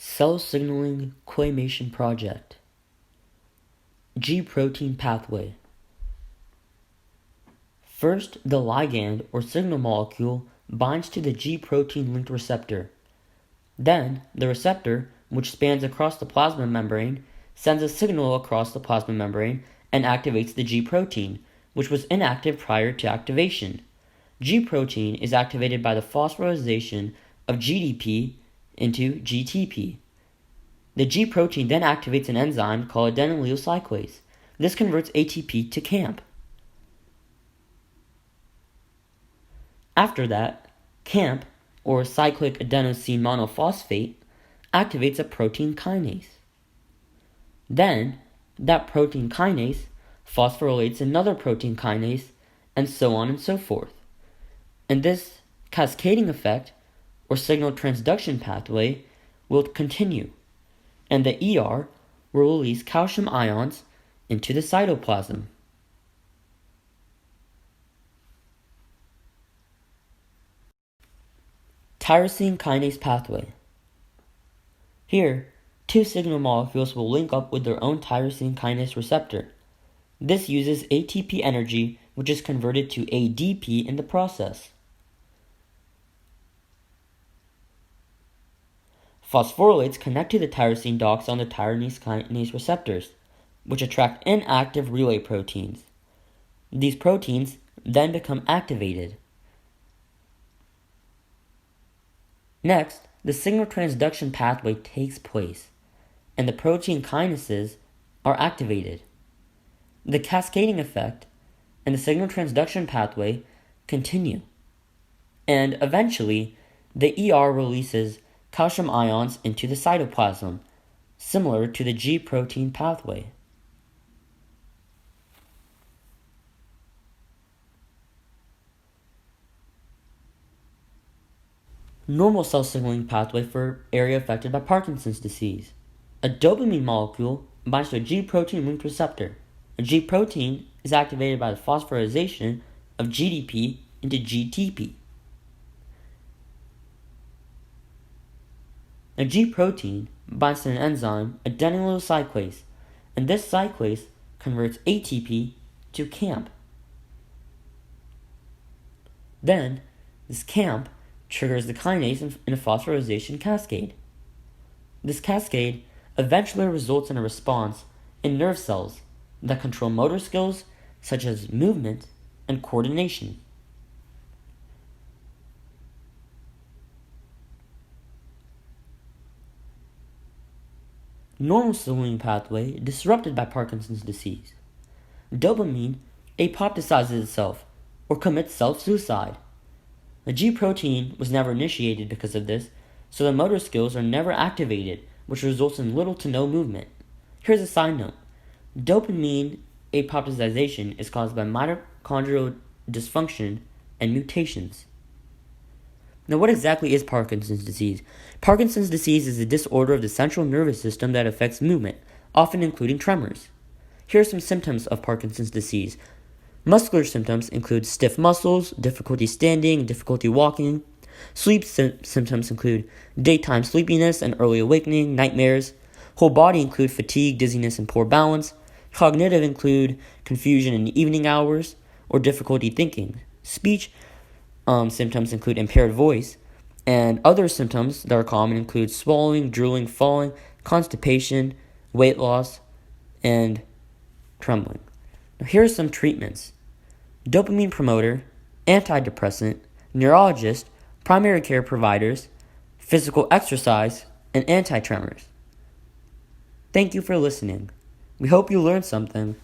Cell signaling Claymation project. G protein pathway. First, the ligand or signal molecule binds to the G protein linked receptor. Then, the receptor, which spans across the plasma membrane, sends a signal across the plasma membrane and activates the G protein, which was inactive prior to activation. G protein is activated by the phosphorylation of GDP into GTP. The G protein then activates an enzyme called adenylyl cyclase. This converts ATP to CAMP. After that, CAMP, or cyclic adenosine monophosphate, activates a protein kinase. Then, that protein kinase phosphorylates another protein kinase, and so on and so forth. And this cascading effect, or signal transduction pathway, will continue, and the ER will release calcium ions into the cytoplasm. Tyrosine kinase pathway. Here, two signal molecules will link up with their own tyrosine kinase receptor. This uses ATP energy, which is converted to ADP in the process. Phosphorylates connect to the tyrosine docks on the tyrosine kinase receptors, which attract inactive relay proteins. These proteins then become activated. Next, the signal transduction pathway takes place, and the protein kinases are activated. The cascading effect and the signal transduction pathway continue, and eventually, the ER releases calcium ions into the cytoplasm, similar to the G protein pathway. Normal cell signaling pathway for area affected by Parkinson's disease. A dopamine molecule binds to a G protein linked receptor. A G protein is activated by the phosphorylation of GDP into GTP. A G protein binds to an enzyme, adenylyl cyclase, and this cyclase converts ATP to CAMP. Then, this CAMP triggers the kinase in a phosphorylation cascade. This cascade eventually results in a response in nerve cells that control motor skills such as movement and coordination. Normal signaling pathway disrupted by Parkinson's disease. Dopamine apoptosizes itself or commits self-suicide. The G protein was never initiated because of this, so the motor skills are never activated, which results in little to no movement. Here's a side note. Dopamine apoptosization is caused by mitochondrial dysfunction and mutations. Now, what exactly is Parkinson's disease? Parkinson's disease is a disorder of the central nervous system that affects movement, often including tremors. Here are some symptoms of Parkinson's disease. Muscular symptoms include stiff muscles, difficulty standing, difficulty walking. Sleep symptoms include daytime sleepiness and early awakening, nightmares. Whole body include fatigue, dizziness, and poor balance. Cognitive include confusion in the evening hours or difficulty thinking. Speech symptoms include impaired voice, and other symptoms that are common include swallowing, drooling, falling, constipation, weight loss, and trembling. Now, here are some treatments: dopamine promoter, antidepressant, neurologist, primary care providers, physical exercise, and anti-tremors. Thank you for listening. We hope you learned something,